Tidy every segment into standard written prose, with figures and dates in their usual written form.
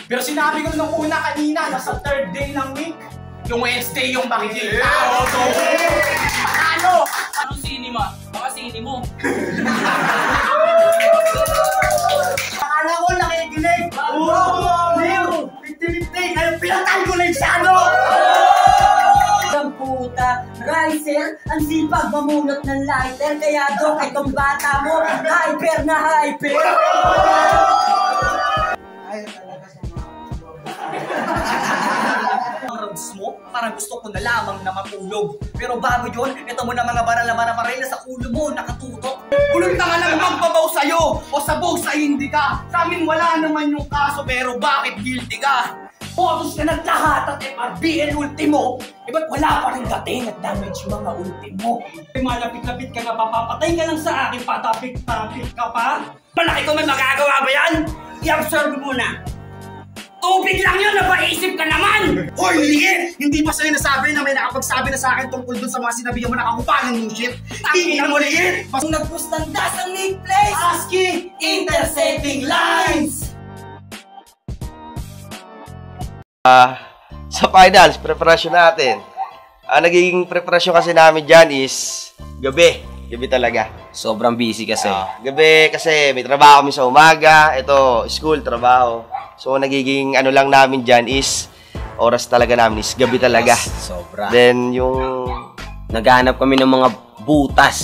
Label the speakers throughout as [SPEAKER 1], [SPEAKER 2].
[SPEAKER 1] Pero sinabi ko nung una kanina, nasa 3rd day ng week, yung Wednesday yung makikita. Ano?
[SPEAKER 2] Anong sinima? Baka sini mo.
[SPEAKER 1] Akala ko nakikinig. Leo, 50-50, kayo pinatay ko na yung sano!
[SPEAKER 3] Ang puta, Riser, ang sipag mamunot ng lighter, kaya do itong bata mo, hyper na hyper!
[SPEAKER 1] Ay, talaga sa mga ang rounds mo, parang gusto ko na lamang na matulog. Pero bago yun, ito mo na mga baral na baril sa ulo mo, nakatutok. Bulong ka nga lang magbabaw sa'yo, o sabaw sa hindi ka. Sa amin wala naman yung kaso, pero bakit guilty ka? Photos na naglahat at MRBL ultimo. Ba't wala pa rin dating at damage mga ultimo? Malapit-lapit ka na, papapatay ka lang sa akin, patapik-tapik ka pa? Malaki ko may magagawa ba yan? I-absorb mo na. Tubig lang yun, napaisip ka naman! Hoy, liit! Hindi pa sa'yo nasabi na may nakapagsabi na sa akin tungkol dun sa mga sinabi mo nakakupangan mong shit? Tingin mo, liit!
[SPEAKER 3] Kung nagpustang das ang Nick Place,
[SPEAKER 1] ASCII
[SPEAKER 3] intercepting lines!
[SPEAKER 4] Sa finals, preparasyon natin. Nagiging preparasyon kasi namin dyan is gabi. Gabi talaga.
[SPEAKER 2] Sobrang busy kasi.
[SPEAKER 4] Gabi kasi may trabaho kami sa umaga. Ito, school, trabaho. So, nagiging ano lang namin dyan is oras talaga namin is gabi talaga.
[SPEAKER 2] Yes, sobra.
[SPEAKER 4] Then, yung
[SPEAKER 2] naghahanap kami ng mga butas.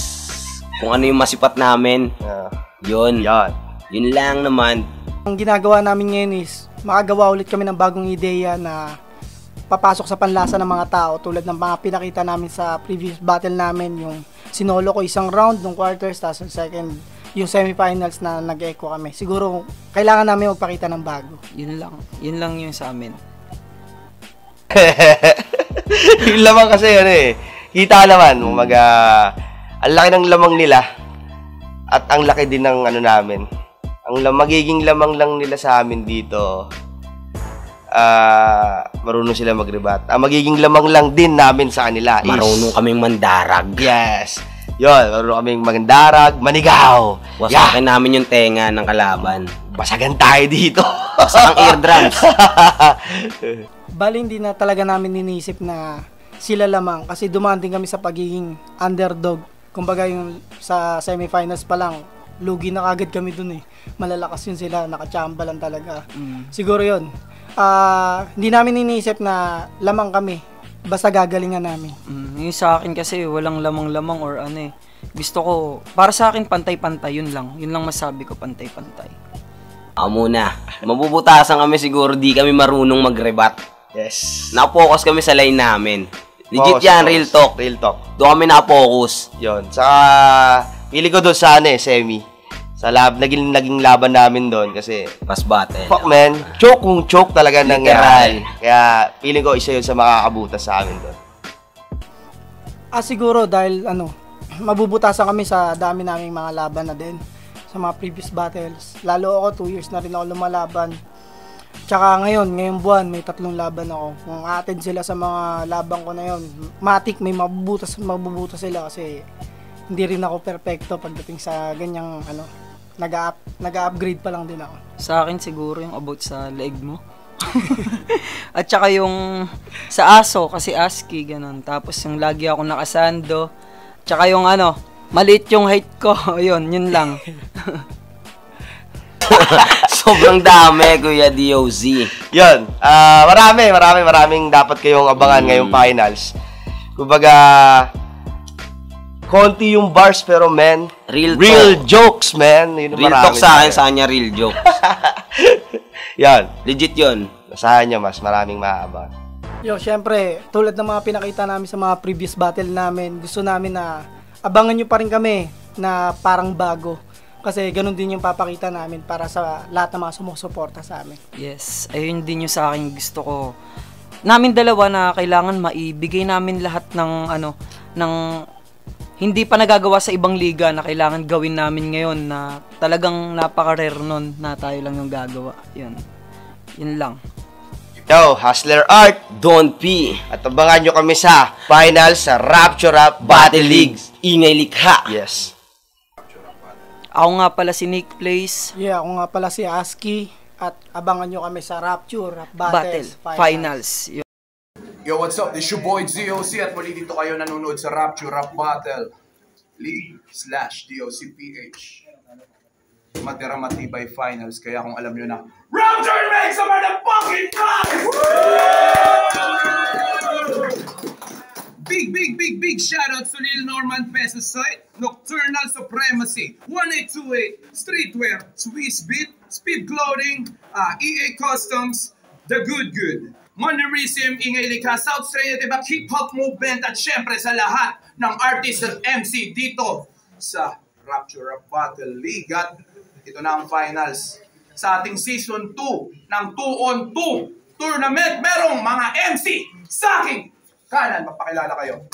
[SPEAKER 2] Kung ano yung masipat namin. Yun. Yun lang naman.
[SPEAKER 5] Ang ginagawa namin ngayon is makagawa ulit kami ng bagong ideya na papasok sa panlasa ng mga tao tulad ng mga pinakita namin sa previous battle namin, yung sinolo ko isang round ng quarters, tapos second yung semifinals na nag-echo kami. Siguro kailangan namin magpakita ng bago.
[SPEAKER 6] Yun lang yung sa amin.
[SPEAKER 4] yung lamang kasi ano eh, kita naman ang laki ng lamang nila at ang laki din ng ano namin. Ang magiging lamang lang nila sa amin dito, marunong sila mag-rebat. Ang magiging lamang lang din namin sa kanila is
[SPEAKER 2] marunong kaming mandarag.
[SPEAKER 4] Yes. Yun, marunong kaming mandarag, manigaw.
[SPEAKER 2] Wasakin namin yung tenga ng kalaban.
[SPEAKER 4] Basagan tayo dito.
[SPEAKER 2] Wasak ang eardrums.
[SPEAKER 5] Bali, hindi na talaga namin inisip na sila lamang kasi dumaan din kami sa pagiging underdog. Kumbaga yung sa semifinals pa lang, lugi na kagad kami dun eh. Malalakas yun sila, nakachamba lang talaga. Siguro yun. Hindi namin iniisip na lamang kami. Basta gagalingan namin.
[SPEAKER 6] Yung sa akin kasi walang lamang-lamang or ano eh. Gusto ko, para sa akin pantay-pantay, yun lang. Yun lang masabi ko, pantay-pantay.
[SPEAKER 2] Muna. Mabubutasan kami siguro, di kami marunong mag-rebat.
[SPEAKER 4] Yes.
[SPEAKER 2] Na-focus kami sa line namin. Legit
[SPEAKER 4] Focus,
[SPEAKER 2] yan, real talk.
[SPEAKER 4] Real talk.
[SPEAKER 2] Doon kami na-focus.
[SPEAKER 4] Yun. Saka, pili ko doon sa semi. Sa naging laban namin doon kasi
[SPEAKER 2] Pass battle.
[SPEAKER 4] fuck man, choke talaga nangyari. Kaya feeling ko isa yun sa makakabutas sa amin doon.
[SPEAKER 5] Siguro dahil mabubutasan kami sa dami naming mga laban na din sa mga previous battles. Lalo ako 2 years na rin ako lumalaban. Tsaka ngayong buwan may 3 laban ako. Kung attend sila sa mga laban ko na yun, matik may mabubutas sila kasi hindi rin ako perfecto pagdating sa ganyang nag-upgrade pa lang din ako.
[SPEAKER 6] Sa akin siguro yung about sa leeg mo. At saka yung sa aso, kasi ASCII, ganun. Tapos yung lagi ako nakasando. Tsaka yung maliit yung height ko. Yun lang.
[SPEAKER 2] Sobrang dami, Kuya DOZ.
[SPEAKER 4] Yun, maraming dapat kayong abangan ngayong finals. Kumbaga, konti yung bars pero man, real jokes man. Yun
[SPEAKER 2] real talk sa kanya real jokes.
[SPEAKER 4] Yan.
[SPEAKER 2] Legit yun.
[SPEAKER 4] Sa kanya mas maraming maabang.
[SPEAKER 5] Syempre, tulad ng mga pinakita namin sa mga previous battle namin, gusto namin na abangan nyo pa rin kami na parang bago. Kasi ganun din yung papakita namin para sa lahat ng mga sumusuporta sa amin.
[SPEAKER 6] Yes, ayun din yung sa akin gusto ko. Namin dalawa na kailangan maibigay namin lahat ng hindi pa nagagawa sa ibang liga na kailangan gawin namin ngayon na talagang napaka-rare nun na tayo lang yung gagawa. Yun lang.
[SPEAKER 4] Yo, Hustler Art,
[SPEAKER 2] Don't P.
[SPEAKER 4] At abangan nyo kami sa final sa Rapture Rap Battle League.
[SPEAKER 2] Ingay likha.
[SPEAKER 4] Yes.
[SPEAKER 6] Ako nga pala si Nick Place.
[SPEAKER 5] Ako nga pala si ASCII. At abangan nyo kami sa Rapture Rap
[SPEAKER 6] Battle
[SPEAKER 5] Battles
[SPEAKER 6] Finals.
[SPEAKER 7] Yo, what's up? This your boy ZOC at muli dito kayo nanonood sa Rapture Rap Battle League/DOCPH. Matira matibay finals, kaya kung alam nyo na Rapture makes some motherfucking noise! Big shoutout to Lil Norman Pesticide, Nocturnal Supremacy, 1828, Streetwear, Swiss Beat, Speed Clothing, EA Customs, The Good, Mannerism, Ingay Likha, South Australia, diba? Hip-Hop Movement at syempre sa lahat ng artist at MC dito sa Rapture Rap Battle League. At ito na ang finals sa ating Season 2 ng 2-on-2 tournament. Merong mga MC sa aking kanan. Magpakilala kayo.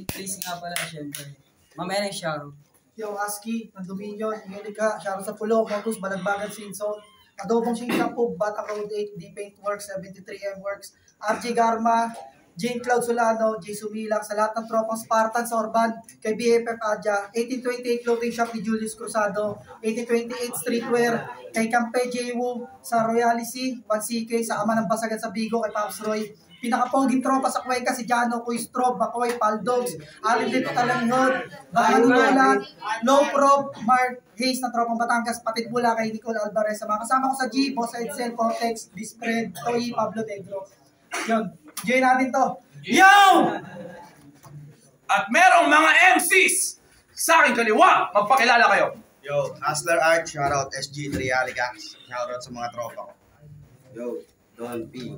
[SPEAKER 3] Please nga pala, syempre. Mamaya na yung shoutout.
[SPEAKER 5] Yo, Aski, ng Dominion, Ingilika, Sharo sa Pulo, Marcus, Balagbagan, Sinson, Adobong Shinsa po, Batang Road 8, D-Paint Works, 73M Works, RJ Garma, Jane Cloud Solano, J. Sumilang, sa lahat ng tropang Spartan sa Orban, kay BFF Adja, 1828 Clothing Shop ni Julius Cruzado, 1828 Streetwear, kay Campe J. Wu, sa Royalty, 1CK, sa Ama ng Basagan sa Bigo, kay Pops Roy, pinakapongging tropa sa Cuenca, si Jano, Kuistro, Bacoy, Paldogs, Alin dito Talanghod, Bahanulola, Low Pro, Mark Hayes na tropang Batangas, Patid Bula, kay Nicole Alvarez, sa mga kasama ko sa G, Boss Edsel, Cortex, Dispread, Toy, Pablo Negro. Yun, join natin to.
[SPEAKER 7] Yo! At merong mga MCs sa aking kaliwa. Magpakilala kayo.
[SPEAKER 8] Yo, Hustler Art, shoutout SG Trialica, shoutout sa mga tropa ko.
[SPEAKER 9] Yo, Don P.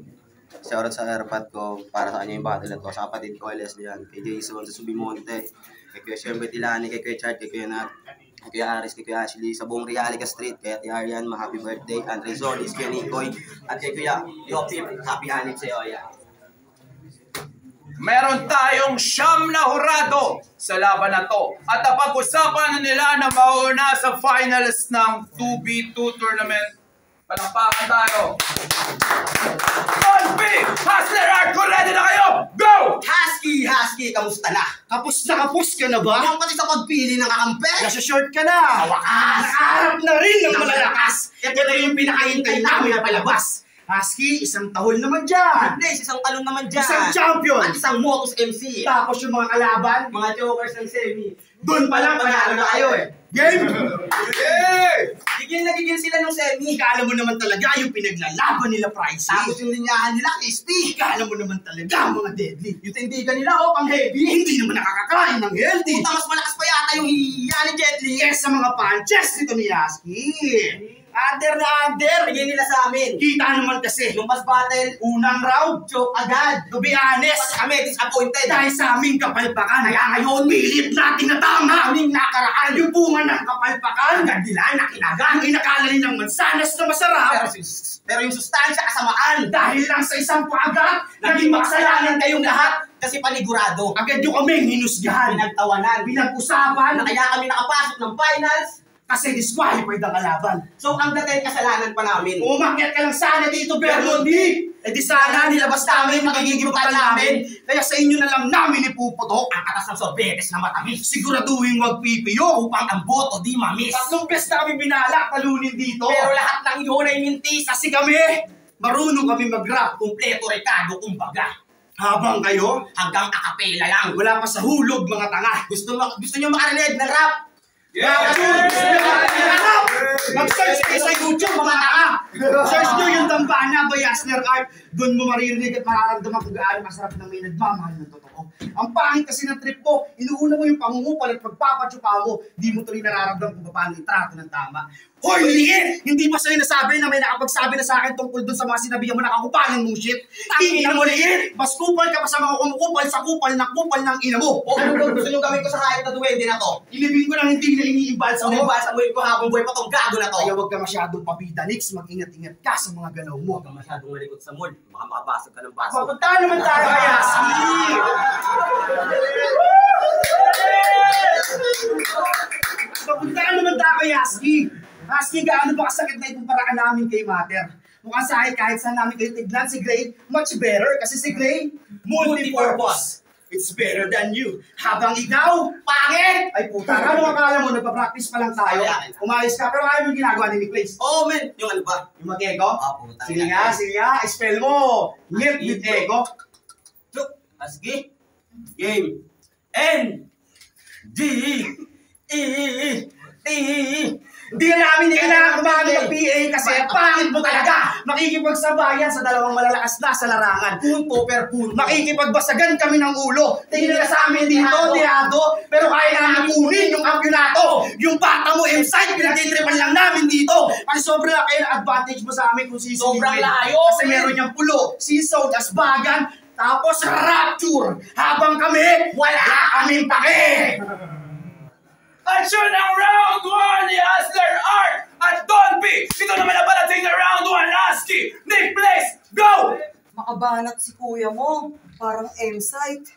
[SPEAKER 9] Shoutout sa airpad ko para sa kanya yung battle na to. Sa kapatid ko, Leslie yan. Kay Jason, sa Subimonte. Kay Kuya Siyempre Tilani, kay Kuya Chart, kay Kuya Nat. Kay Kuya Aris, kay Kuya Ashley. Sa buong Realica Street. Kay Ate Arian, happy birthday. Andre Solis, Kuya Nikoy. At kay Kuya Yopip, happy hanip sa'yo. Yeah.
[SPEAKER 7] Meron tayong siyam na hurado sa laban na to. At napag-usapan na nila na mauna sa finals ng 2v2 tournament. Palakpakan tayo. Don P! Hustler Art, kung ready na kayo, go!
[SPEAKER 8] Husky, kamusta na? Kapus ka na ba? Yung pati sa pagpili ng kakampi? Nasa-short ka na! Wakas! Nakaharap na rin ng malalakas! Ito na yung pinakahintay namin na palabas! Husky, isang tahol naman dyan!
[SPEAKER 3] Hindi, isang talon naman dyan.
[SPEAKER 8] Isang champion!
[SPEAKER 3] At isang Motus MC.
[SPEAKER 8] Tapos yung mga kalaban,
[SPEAKER 3] Mga jokers ng semi.
[SPEAKER 8] doon pa lang panalo na kayo eh! Game!
[SPEAKER 3] Gigil na gigil sila ng semi.
[SPEAKER 8] Ikala mo naman talaga yung pinaglalaban nila Pricey.
[SPEAKER 3] Tapos yung linyahan nila, crispy.
[SPEAKER 8] Ikala mo naman talaga mga deadly. Yung tindigan nila pang heavy. Hindi naman nakakakain ng healthy.
[SPEAKER 3] Puta, mas malakas pa yata yung hiya ni Jet Li.
[SPEAKER 8] Yes, sa mga punches nito ni Yasky. Under na under.
[SPEAKER 3] Bigyan nila sa amin.
[SPEAKER 8] Kita naman kasi.
[SPEAKER 3] Nung mas battle,
[SPEAKER 8] Unang round.
[SPEAKER 3] choke agad.
[SPEAKER 8] To be honest.
[SPEAKER 3] Pati kami, disappointed.
[SPEAKER 8] Dahil sa aming kapalpakan, kaya ngayon, pilit natin na tama aming nakaraan. Yung bunga ng kapalpakan, gandilan na kinagang, inakala nilang mansanas na masarap.
[SPEAKER 3] Pero yung sustansya, kasamaan.
[SPEAKER 8] Dahil lang sa isang pagat, naging maksalanan kayong lahat.
[SPEAKER 3] Kasi panigurado.
[SPEAKER 8] Agad yung kaming hinusgahan.
[SPEAKER 3] Pinagtawanan.
[SPEAKER 8] Pinag-usapan
[SPEAKER 3] Na kaya kami nakapasok ng finals.
[SPEAKER 8] kasi disqualified ang kalaban.
[SPEAKER 3] So ang dating kasalanan pa namin.
[SPEAKER 8] Umakyat ka lang sana dito, Bermundi! Eh di sana nilabas namin magiging brutal namin. Kaya sa inyo na lang namin ipuputok
[SPEAKER 3] Ang atas ng sorbetes na matamis.
[SPEAKER 8] siguraduhin wag pipiyo.
[SPEAKER 3] Upang ang boto di mamis.
[SPEAKER 8] Tatlong beses na kami binalak talunin dito.
[SPEAKER 3] Pero lahat ng yun ay mintis.
[SPEAKER 8] kasi kami, marunong kami mag-rap.
[SPEAKER 3] Kumpleto rekado kumbaga.
[SPEAKER 8] Habang kayo,
[SPEAKER 3] Hanggang akapela lang.
[SPEAKER 8] wala pa sa hulog mga tanga.
[SPEAKER 3] Gusto nyo makarinig ng rap?
[SPEAKER 8] Mag-search kayo sa YouTube, mga tanga! Search nyo yung Dambana by Yasner Art. Doon mo maririnig at mararamdaman kung gaano masarap ng may nagmamahal ng totoo. Ang pangit kasi ng trip mo, inuuna mo yung pangungupal at pagpapatsupa mo, di mo tuloy nararamdaman kung paano itrato ng tama. Hoy, liit! Hindi pa sa'yo nasabi na may nakapagsabi na sa akin tungkol dun sa mga sinabihan mo nakakupalan mong shit? Tingin mo liit! Mas kupal ka pa sa mga kumukupal sa kupal ng ina mo.
[SPEAKER 3] O ano ba gusto nyo gawin ko sa kahit na duwende na to?
[SPEAKER 8] Ilibing ko lang hindi na iniimbal sa
[SPEAKER 3] Sa
[SPEAKER 8] mo.
[SPEAKER 3] mga sa buhay ko habang buhay pa tong gago na to.
[SPEAKER 8] Kaya huwag ka masyadong pabida, Nix. Mag-ingat-ingat ka sa mga galaw mo.
[SPEAKER 3] Huwag ka masyadong malikot sa mall. Baka makabasag ka ng baso.
[SPEAKER 8] Papunta naman tayo kay Husky! Papunta naman tayo kay Husky! Husky, gaano ba kasakit na itong paraan namin kay Mater? Mukhang sa akin, kahit saan namin kayo tignan, si Gray, much better. Kasi si Gray, multi-purpose. it's better than you. Habang ikaw, pangit! Ay puta, ano akala mo, nagpa-practice pa lang tayo? Umayos ka, pero ayaw yung ginagawa ni Nick Place.
[SPEAKER 1] Oo, men. Yung ano ba?
[SPEAKER 8] Yung mag-ego?
[SPEAKER 1] Puta.
[SPEAKER 8] Sige nga, spell mo. Nip with ego.
[SPEAKER 1] Sige. Game. N. D. E. T.
[SPEAKER 8] Hindi na namin gumamit ng PA kasi pangit mo talaga. Makikipagsabayan sa dalawang malalakas na sa larangan. Punto per punto. Makikipagbasagan kami ng ulo. Tingin nila sa amin dito, tirado. Pero kaya namin kunin yung kampyonato. Yung bata mo, M-side, pinag-tripan lang namin dito. Kasi sobrang laki ang advantage mo sa amin kung season.
[SPEAKER 1] Sobrang layo.
[SPEAKER 8] Kasi meron niyang pulo, season, asbagan, tapos rapture. Habang kami, wala kaming pake.
[SPEAKER 7] At yun ang round 1 ni Hustler Art at Don P. Ito naman ang parating na round 1, ASCII. Nick Place, go!
[SPEAKER 3] Makabanat si kuya mo. Parang M-site.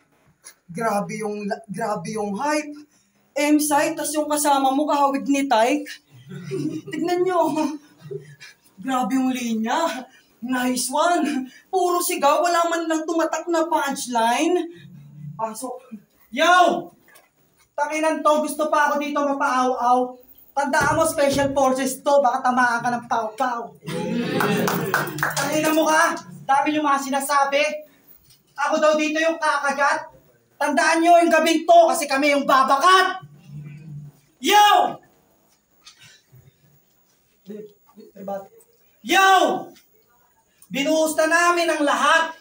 [SPEAKER 3] Grabe yung hype. M-site, tas yung kasama mo kahawig ni Tyke. Tignan nyo. Grabe yung linya. Nice one. Puro sigaw, wala man lang tumatak na punchline. Pasok.
[SPEAKER 5] Yo! Takinan to, gusto pa ako dito mapaaw-aw. Tandaan mo, special forces to, baka tamaan ka ng pau-pau. Takinan mo ka, dami yung mga sinasabi. Ako daw dito yung kakagat. Tandaan nyo yung gabing to, kasi kami yung babakat. Yo! Yo! Binuhos na namin ang lahat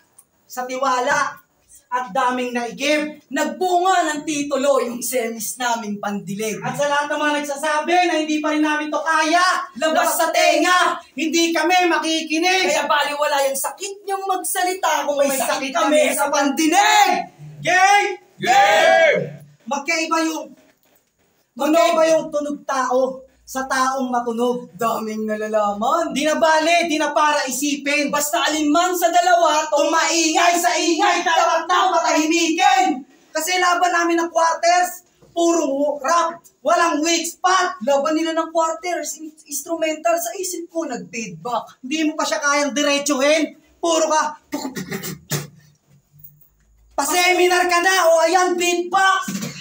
[SPEAKER 5] sa tiwala at daming naigib.
[SPEAKER 3] Nagbunga ng titulo yung semis naming pandilig.
[SPEAKER 5] At sa lahat ng mga nagsasabi na hindi pa rin namin to kaya, labas sa tenga, hindi kami makikinig.
[SPEAKER 3] Kaya baliwala yung sakit niyong magsalita kung may sakit kami sa pandinig.
[SPEAKER 5] Game!
[SPEAKER 7] Game!
[SPEAKER 5] Magkaiba yung tunog tao sa taong matunog.
[SPEAKER 3] Daming nalalaman.
[SPEAKER 5] Di na bale, di na para isipin.
[SPEAKER 3] Basta alinman sa dalawa,
[SPEAKER 5] Tumaingay sa ingay, dapat na matahimikin. Kasi laban namin ng quarters, puro rap, walang weak spot.
[SPEAKER 3] laban nila ng quarters, instrumental sa isip ko, nag-feedback.
[SPEAKER 5] Hindi mo pa siya kayang diretsuhin. Puro ka. Pa-seminar ka na, o ayan, beatbox.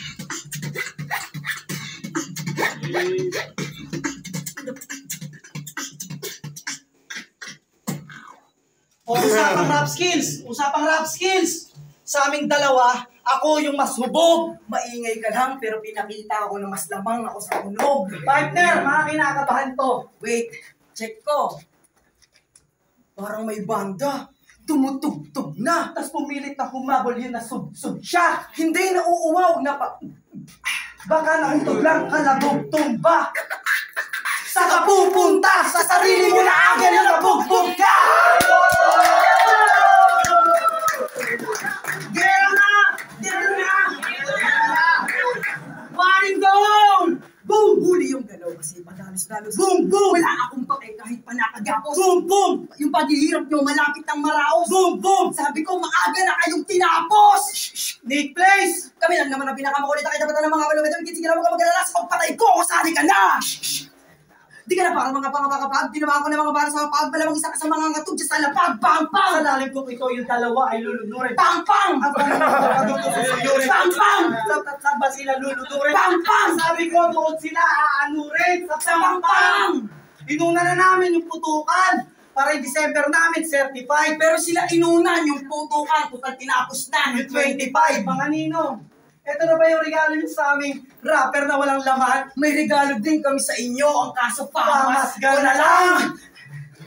[SPEAKER 5] O, usapang rap skills. Sa aming dalawa, ako yung mas hubog.
[SPEAKER 3] Maingay ka lang, pero pinakita ko na mas lamang ako sa tunog.
[SPEAKER 5] Partner, mga kinakabahan to.
[SPEAKER 3] Wait, check ko. Parang may banda. Tumutugtog na.
[SPEAKER 5] Tapos pumilit na humabol yun na sub-sub siya.
[SPEAKER 3] Hindi nauuwaw na
[SPEAKER 5] Baka nautog lang kalabog tumba. Sa kapupunta, sa sarili mo na agad na nabugbog ka. Girl na! Waring down!
[SPEAKER 3] boom! Huli yung galaw kasi madalos-dalos.
[SPEAKER 5] Boom, boom!
[SPEAKER 3] Wala akong pake kahit panakagapos.
[SPEAKER 5] Boom, boom!
[SPEAKER 3] Yung paghihirap nyo malapit ng maraos.
[SPEAKER 5] Boom, boom!
[SPEAKER 3] Sabi ko maaga na kayong tinapos.
[SPEAKER 5] Nick Place!
[SPEAKER 3] Kami lang naman ang pinakamakulit na kita ng mga balumit. Sige na mag-alala sa pagpatay ko. Kasali ka na! Di ka na para mga pangapakapag. Tinamaan ko na mga para sa pag. Malamang isa ka sa mga ngatog sa lapag. Bang, bang!
[SPEAKER 5] Sa lalim kong ito, yung dalawa ay lulunurin.
[SPEAKER 3] Bang, bang!
[SPEAKER 5] Ang pangalaman,
[SPEAKER 3] Bang, bang!
[SPEAKER 5] Saan ba sila lulunurin?
[SPEAKER 3] Bang, bang!
[SPEAKER 5] Sabi ko, doon sila aanurin. Sa
[SPEAKER 3] Bang, bang!
[SPEAKER 5] Inuna na namin yung putukan. Para yung December namin, certified.
[SPEAKER 3] Pero sila inunan yung putukan. Total tinapos na yung 25.
[SPEAKER 5] Mga ninong, ito na ba yung regalo nyo sa aming rapper na walang laman?
[SPEAKER 3] May regalo din kami sa inyo. Ang kaso
[SPEAKER 5] Pamas
[SPEAKER 3] ko na lang.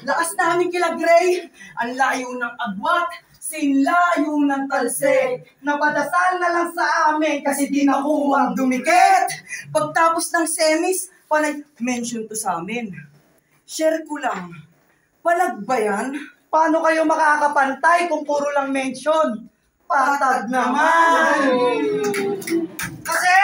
[SPEAKER 3] Lakas namin kila Gray. Ang layo ng agwat. Sinlayo ng talsik.
[SPEAKER 5] Napadasal na lang sa amin kasi di nakuha.
[SPEAKER 3] Dumikit. Pagtapos ng semis, panay mention to sa amin. Share ko lang. Palag ba yan?
[SPEAKER 5] Paano kayo makakapantay kung puro lang mention? Patag naman! Kasi,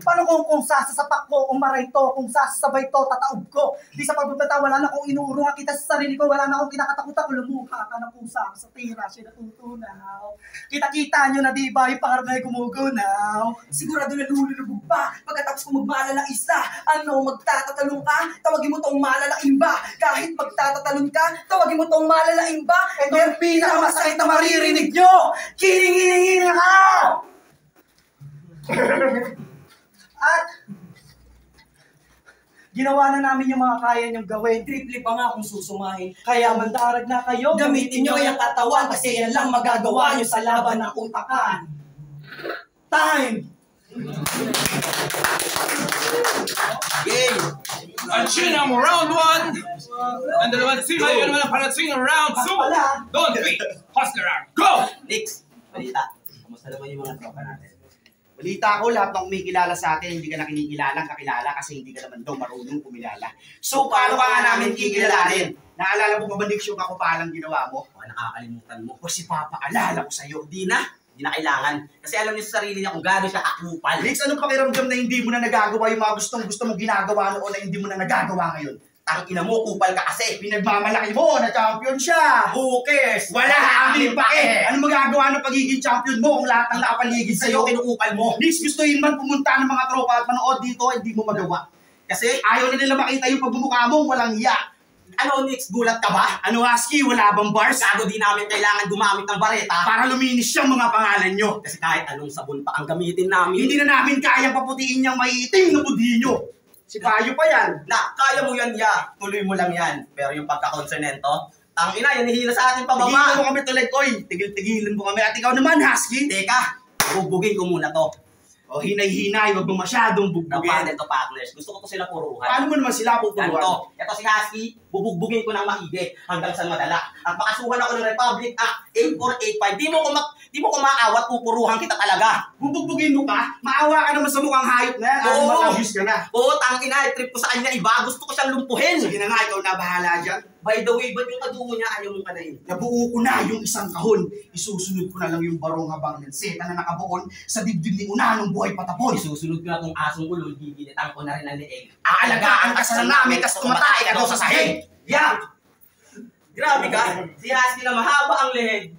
[SPEAKER 8] Paano kung sasasapak ko, umaray to, kung sasabay to, tataob ko. Di sa pagbabata, wala na akong inuurungan kita sa sarili ko, wala na akong kinakatakutan ko, lumukha ka ng pusa sa tira, siya natutunaw. Kita-kita nyo na diba yung pangarap na gumugunaw.
[SPEAKER 3] Sigurado na lululubog pa. Pagkatapos kung magmalala isa, ano, magtatatalong ka, tawagin mo tong malalaking ba. Kahit magtatatalon ka, tawagin mo tong malalaking ba.
[SPEAKER 8] Ito yung pinakamasakit na maririnig nyo! Kiling-hiling ka! At ginawa na namin yung mga kaya nyong gawin.
[SPEAKER 3] Triple pa nga kung susumahin.
[SPEAKER 8] Kaya mandarag na kayo.
[SPEAKER 3] Gamitin nyo yung katawan kasi yan lang magagawa nyo sa laban ng utakan.
[SPEAKER 8] Time!
[SPEAKER 7] Game! Action ang round 1! Ang dalawang team ay yun naman ang parating ang round 2! Don't wait! Hustler Art, go!
[SPEAKER 9] Nix, balita. Kamusta naman yung mga tropa natin?
[SPEAKER 8] Balita ko, lahat ng kumikilala sa atin, hindi ka na kinikilalang kakilala kasi hindi ka naman daw marunong kumilala. So, paano ka nga namin kikilalanin? Naalala mo ba ba, Nix, yung ako palang ginawa mo?
[SPEAKER 9] Baka nakakalimutan mo.
[SPEAKER 8] O si Papa, alala ko sa'yo.
[SPEAKER 9] Di na kailangan. Kasi alam niyo sa sarili niya kung gaano siya kakupal.
[SPEAKER 8] Nix, anong pakiramdam na hindi mo na nagagawa yung mga gusto mong ginagawa noon na hindi mo na nagagawa ngayon?
[SPEAKER 9] Tangina mo, kupal ka kasi.
[SPEAKER 8] Pinagmamalaki mo na champion siya.
[SPEAKER 9] Who cares?
[SPEAKER 8] Wala kang pake. Ano magagawa ng pagiging champion mo kung lahat ng nakapaligid
[SPEAKER 9] Sa'yo,
[SPEAKER 8] sa'yo?
[SPEAKER 9] kinukupal mo.
[SPEAKER 8] Nix, gustuin man pumunta ng mga tropa at manood dito, hindi mo magawa.
[SPEAKER 9] Kasi,
[SPEAKER 8] Ayaw na nila makita yung pagmumukha mo, walang iya.
[SPEAKER 9] ano, Nix, gulat ka ba?
[SPEAKER 8] Ano, Husky, wala bang bars?
[SPEAKER 9] Gago di namin kailangan gumamit ng bareta.
[SPEAKER 8] Para luminis yung mga pangalan nyo.
[SPEAKER 9] Kasi kahit anong sabon pa ang gamitin namin.
[SPEAKER 8] Hindi na namin kayang paputiin yung maiitim na budi nyo. Si Payo pa yan.
[SPEAKER 9] Na, kaya mo yan, ya. Tuloy mo lang yan. Pero yung pagkakonsonento, ang ina, yan hihila sa ating
[SPEAKER 8] Tigilan
[SPEAKER 9] pababa.
[SPEAKER 8] mo kami tuloy, Koy. Tigil-tigilan mo kami. At ikaw naman, Husky.
[SPEAKER 9] Teka, bubugin ko muna to.
[SPEAKER 8] O, hinay-hinay. Huwag mo masyadong
[SPEAKER 9] Ng
[SPEAKER 8] bugbugin.
[SPEAKER 9] panel to partners. Gusto ko to sila puruhan.
[SPEAKER 8] Paano mo naman sila pupuruan?
[SPEAKER 9] Ganito. Ito si Husky, bubugbugin ko ng maigi hanggang sa madala. At makasuhan ako ng Republic Act 8485. Di mo ko maawat, pupuruhan kita talaga.
[SPEAKER 8] Bubugbugin mo pa? Maawa ka naman sa mukhang hayop na yan. Ano
[SPEAKER 9] Oo.
[SPEAKER 8] mag-abuse ka na?
[SPEAKER 9] Oo, tangina, trip ko sa kanya iba. Gusto ko siyang lumpuhin.
[SPEAKER 8] Sige na nga, ikaw na bahala dyan.
[SPEAKER 9] By the way, ba't yung kadugo niya ayaw mong kanain?
[SPEAKER 8] Nabuo ko na yung isang kahon. Isusunod ko na lang yung barong habang lanseta na nakabuon sa dibdib ni una ng buhay patapon.
[SPEAKER 9] Isusunod ko na tong asong ulol, gigilitan ko na rin ang leeg.
[SPEAKER 8] Aalagaan ka sa namin kasi tumatay ka daw sa sahig.
[SPEAKER 9] Yeah! Grabe ka. Si Husky na mahaba ang leeg.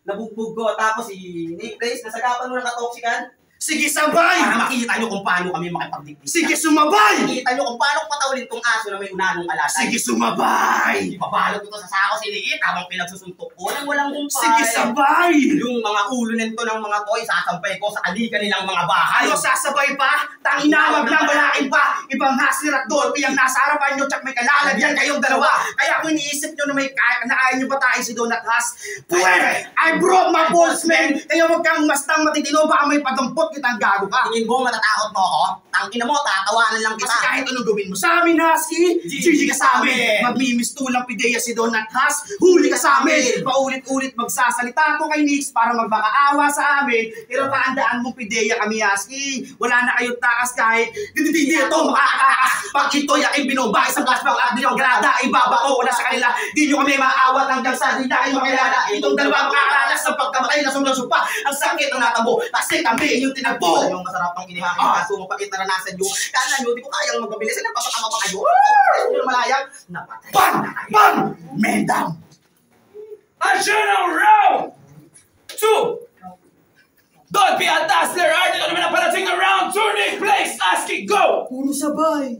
[SPEAKER 9] Nabugbog ko. Tapos si Nick Place, nasagapan mo ng katoksikan.
[SPEAKER 8] Sige, sabay!
[SPEAKER 9] Para makita nyo kung paano kami makipagdiktik.
[SPEAKER 8] Sige, sumabay!
[SPEAKER 9] Makita nyo kung paano patawalin tong aso na may unanong alatay.
[SPEAKER 8] Sige, sumabay!
[SPEAKER 9] Ipabalot ko to sa sako si Liit habang pinagsusuntok ko nang walang humpay.
[SPEAKER 8] Sige, sabay!
[SPEAKER 9] Yung mga ulo nito ng mga toy, sasampay ko sa kalika nilang mga bahay.
[SPEAKER 8] Ano, sasabay pa? Tanginawag lang, balakin pa! Ibang Hasir at Dolphy ang nasa harapan nyo, tsak may kalalagyan kayong dalawa. Kaya kung iniisip nyo na may kaya nyo ba tayo si Donut Has? Pwede! I broke my balls, man! Kaya wag kang mastang matitino, baka may padampot kitang gago ka.
[SPEAKER 9] Tingin mo, matatakot mo ako? Tangina mo, tatawanan lang kita.
[SPEAKER 8] Kasi kahit anong gawin mo sa amin, Husky, GG ka sa amin. Magmimistulang pideya si Donut Has, huli ka sa amin. Paulit-ulit magsasalita ko kay Nix para magmakaawa sa amin. Pero taandaan mong pideya kami, Husky. Wala na kayong takas kahit dito makakakas. Pag ito'y aking binubay sa flashback at di yung grada, ibabato ko na sa kanila. Di nyo kami maawat hanggang sa di na kayo makilala. Itong dalawa makakalalas sa pagkamatay na sumasupa. Ang sakit ang natabo kasi kami yung tinagpo.
[SPEAKER 9] Yung masarap pang inihangin, kaso mapakit na naranasan nyo. Kala nyo, di ko kayang magpabilis. Napapakama pa kayo. Hindi na malayang. Napatay.
[SPEAKER 8] Bang! Bang! Man down!
[SPEAKER 7] Action ang round 2! Dolphy at Hustler Art, ito naman ang parating na round 2. Nick Place, Husky, go!
[SPEAKER 3] Puro sabay.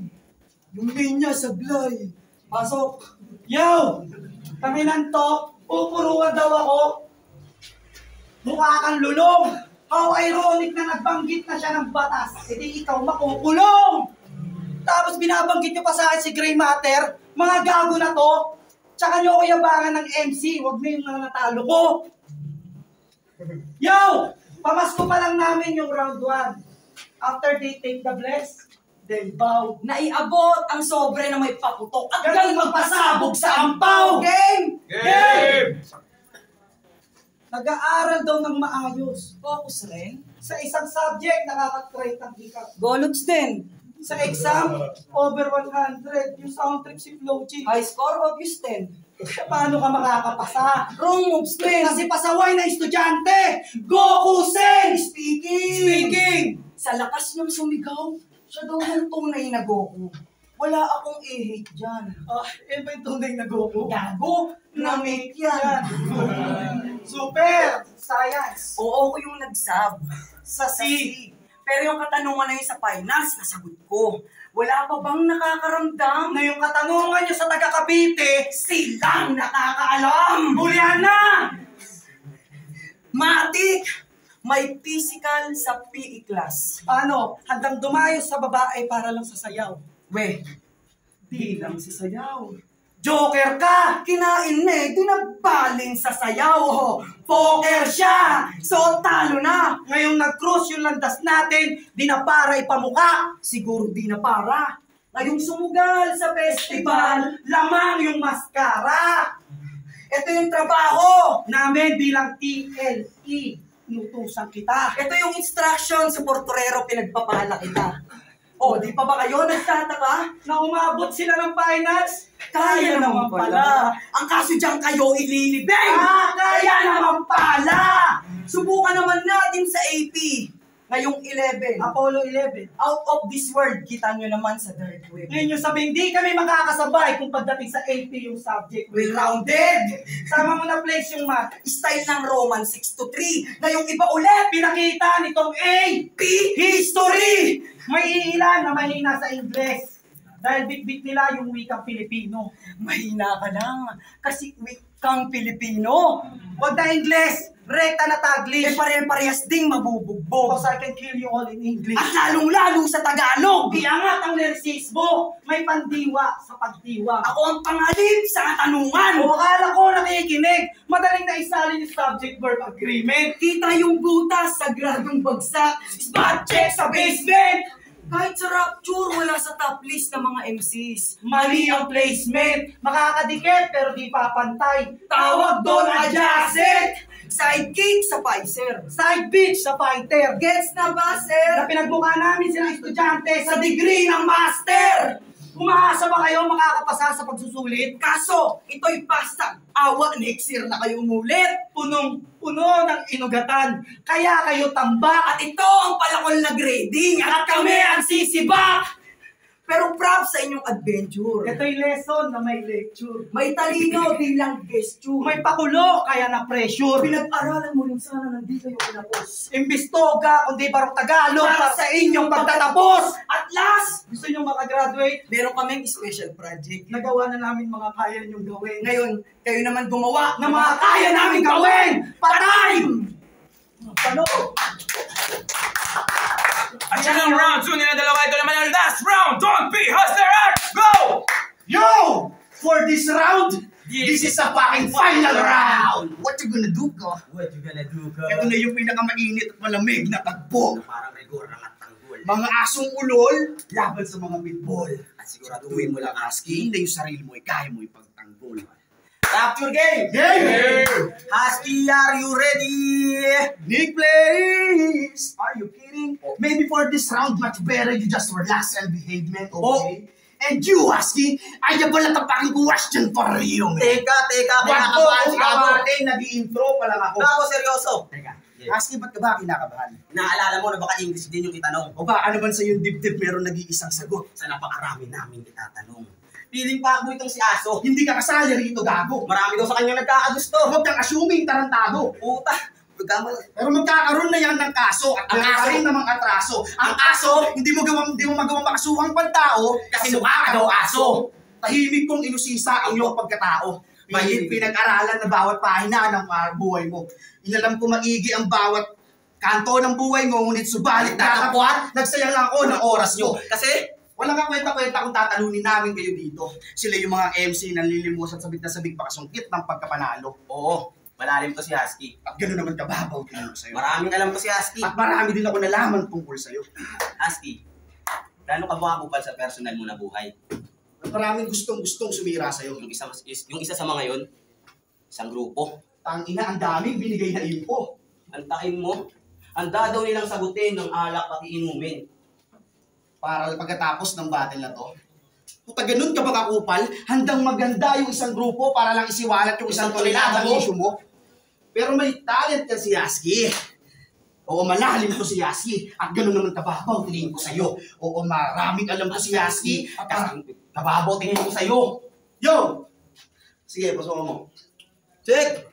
[SPEAKER 3] Yung linya sablay. Pasok.
[SPEAKER 8] Yo! Tanginan to, pupuruan daw ako. Mukha kang lulong. How ironic na nagbanggit na siya ng batas. E di ikaw makukulong. Tapos binabanggit nyo pa sa akin si Grey Matter. Mga gago na to. Tsaka nyo ako yabangan ng MC. Huwag na yung mga natalo ko. Yo! Pamasko pa lang namin yung round 1. After they take the bless, they bow.
[SPEAKER 3] Naiabot ang sobre na may paputok at
[SPEAKER 8] Ganun magpasabog sa ampaw!
[SPEAKER 3] Game!
[SPEAKER 7] Game!
[SPEAKER 8] Nag-aaral daw ng maayos.
[SPEAKER 3] Focus rin.
[SPEAKER 8] Sa isang subject, nakaka-create ng hika.
[SPEAKER 3] Golods din.
[SPEAKER 5] Sa exam, over 100. Yung sound trip si Flochi.
[SPEAKER 3] High score, obvious 10.
[SPEAKER 5] Paano ka makakapasa?
[SPEAKER 3] Wrong moves, men.
[SPEAKER 5] Kasi pasaway na estudyante! Goku Sen!
[SPEAKER 3] Speaking! Sa lakas niyang sumigaw, siya daw yung tunay na Goku. Wala akong i-hate dyan.
[SPEAKER 5] Ba yung tunay na Goku?
[SPEAKER 3] Gago! Na-make yan!
[SPEAKER 5] Super! Science!
[SPEAKER 3] Oo, ko yung nag-sub. Sa C. Pero yung katanungan na yun sa finals, nasagot ko. Wala pa bang nakakaramdam
[SPEAKER 5] Na yung katanungan niyo sa taga Cavite,
[SPEAKER 3] silang nakakaalam?
[SPEAKER 5] Bulian na!
[SPEAKER 3] Matik! May physical sa PE class.
[SPEAKER 5] Paano? Handang dumayo sa babae para lang sa sayaw.
[SPEAKER 3] We,
[SPEAKER 5] Di lang si sayaw. Joker ka!
[SPEAKER 3] kinain na eh, dinabaling sa sayaw. Poker siya! So, talo na.
[SPEAKER 5] Ngayong nag-cross yung landas natin, di na para ipamuka.
[SPEAKER 3] Siguro di na para. Ngayong sumugal sa festival,
[SPEAKER 5] Lamang yung maskara.
[SPEAKER 3] ito yung trabaho.
[SPEAKER 5] Namin bilang TLE, inutusan kita.
[SPEAKER 3] Ito yung instruction sa porturero, pinagpapala kita. O, di pa ba kayo nagtataka?
[SPEAKER 5] Na umabot sila ng finals,
[SPEAKER 3] Kaya naman pala. Ang kaso dyan kayo ililibing.
[SPEAKER 5] kaya naman pala.
[SPEAKER 3] Subukan naman natin sa AP. Ngayong 11.
[SPEAKER 5] Apollo 11.
[SPEAKER 3] Out of this world, kita nyo naman sa third wave.
[SPEAKER 5] Ngayon yung sabihin, di kami makakasabay kung pagdating sa AP yung subject.
[SPEAKER 3] Well-rounded.
[SPEAKER 5] Sama mo na place yung math.
[SPEAKER 3] Style ng Roman 6-3. Ngayong iba ulit.
[SPEAKER 5] Pinakita nitong AP History! May iilan na mahina sa Ingles. Dahil bit-bit nila yung wikang Pilipino.
[SPEAKER 3] Mahina ka lang. Kasi wikang Pilipino.
[SPEAKER 5] Huwag na Ingles! Rekta na Taglish!
[SPEAKER 3] Pare-parehas ding mabubugbog.
[SPEAKER 5] Because I can kill you all in English.
[SPEAKER 3] At lalong-lalo sa Tagalog.
[SPEAKER 5] Iangat ang lersismo. May pandiwa sa pagdiwa.
[SPEAKER 3] Ako ang pangalip sa katanungan.
[SPEAKER 5] O akala ko nakikinig. Madaling na isalin yung subject-verb agreement.
[SPEAKER 3] Kita yung butas sa gradong bagsak. Spot check sa basement. Kahit sa Rapture, wala sa top list ng mga MCs.
[SPEAKER 5] Mali ang placement. Makakadikit pero di papantay. Tawag doon adjacent.
[SPEAKER 3] Sidekick sa Pfizer.
[SPEAKER 5] Side bitch sa fighter.
[SPEAKER 3] Gets na ba, sir?
[SPEAKER 5] Na pinagmukha namin silang estudyante sa degree ng master. Umaasa ba kayo makakapasa sa pagsusulit?
[SPEAKER 3] Kaso, ito'y pasang awa next year na kayo umulit.
[SPEAKER 5] Punong-puno ng inugatan. Kaya kayo tamba.
[SPEAKER 3] At ito ang palakol na grading.
[SPEAKER 5] At kami ang sisibak.
[SPEAKER 3] Pero props sa inyong adventure.
[SPEAKER 5] Ito'y lesson na may lecture.
[SPEAKER 3] May talino bilang gesture.
[SPEAKER 5] May pakulo kaya na pressure.
[SPEAKER 3] Pinag-aralan mo rin sana nang di kayo pinapos.
[SPEAKER 5] Imbis toga, kundi barong Tagalog para sa inyong pagtatapos.
[SPEAKER 3] At last,
[SPEAKER 5] Gusto nyo makagraduate?
[SPEAKER 3] meron kaming special project.
[SPEAKER 5] Nagawa na namin mga kaya nyong gawin.
[SPEAKER 3] Ngayon, kayo naman gumawa
[SPEAKER 5] Na mga kaya namin gawin! Patime! Ano?
[SPEAKER 7] At yan ang round 2 nila dalawa. Ito naman ang last round. Don't be hustler art. Go!
[SPEAKER 8] Yo! For this round, this is a fucking final round! What you gonna do, ka?
[SPEAKER 9] What you gonna do, girl?
[SPEAKER 8] Ito na yung pinakamainit at malamig na tagpo.
[SPEAKER 9] Parang rigor ng at tanggol.
[SPEAKER 8] Mga asong ulol, laban sa mga pitbull.
[SPEAKER 9] At siguraduhin mo lang, Husky.
[SPEAKER 8] Hindi yung sarili mo, kaya mo ipagtanggol.
[SPEAKER 9] Capture game!
[SPEAKER 8] Game!
[SPEAKER 9] Husky, are you ready?
[SPEAKER 8] Nick plays! Are you kidding? Maybe for this round, much better you just relax and behave, man, okay? And you, Husky, I have a tapaking question for you, man.
[SPEAKER 9] Teka,
[SPEAKER 8] Ba't ko
[SPEAKER 9] kinakabahan
[SPEAKER 8] kung
[SPEAKER 9] si Gabo.
[SPEAKER 8] kawating nag-i-intro pa lang ako?
[SPEAKER 9] Gabo, seryoso.
[SPEAKER 8] Teka,
[SPEAKER 9] Yeah.
[SPEAKER 8] Husky, ba't ka ba kinakabahan?
[SPEAKER 9] Naalala mo na baka English din yung itanong.
[SPEAKER 8] O baka naman sa yung dibdib meron nag-iisang sagot?
[SPEAKER 9] Sa napakarami namin itatanong. Piling pa ako itong si Aso.
[SPEAKER 8] Hindi ka kasali rito, gago.
[SPEAKER 9] Marami daw sa kanya nagkakagusto.
[SPEAKER 8] Huwag kang assuming tarantado.
[SPEAKER 9] Puta, pagkamal.
[SPEAKER 8] Pero magkakaroon na yan ng kaso at
[SPEAKER 9] Ang
[SPEAKER 8] meron
[SPEAKER 9] kaso?
[SPEAKER 8] rin namang atraso. Ang kaso, hindi mo magawang makasuhang pantao kasi mukha ka daw aso. Tahimik kong inusisa ang iyong pagkatao. Pinag-aralan na bawat pahina ng buhay mo. Inalam ko maigi ang bawat kanto ng buhay mo, ngunit subalit nakapwat, nagsayang lang ako ng oras nyo.
[SPEAKER 9] Kasi,
[SPEAKER 8] Walang kakwenta-kwenta kung tatalunin namin kayo dito. Sila yung mga MC na nililimusan sabik na sabik pakasungkit ng pagkapanalo.
[SPEAKER 9] oo, malalim to si Husky.
[SPEAKER 8] At gano'n naman kababaw din ako sa'yo.
[SPEAKER 9] Maraming alam to si Husky.
[SPEAKER 8] At marami din ako nalaman tungkol sa'yo.
[SPEAKER 9] Husky, gaano ka bumabupal sa personal mo na buhay?
[SPEAKER 8] At maraming gustong-gustong sumira sa'yo.
[SPEAKER 9] Yung isa sa mga yon, isang grupo.
[SPEAKER 8] Tangina, ang daming binigay na info.
[SPEAKER 9] Antakin mo, ang dadaw nilang sagutin ng alak pati inumin.
[SPEAKER 8] para pagkatapos ng battle na to. Puta, ganun ka ba kakupal? Handang maganda yung isang grupo para lang isiwalat yung isang tolenadang issue mo. Pero may talent ka si Yasky. Oo, malalim ko si Yasky. At ganun naman kababaw, tingin ko sa'yo. Oo, maraming alam ko si Yasky. Kababaw, tingin ko sa'yo. Yo! Sige, pasukan mo. Check!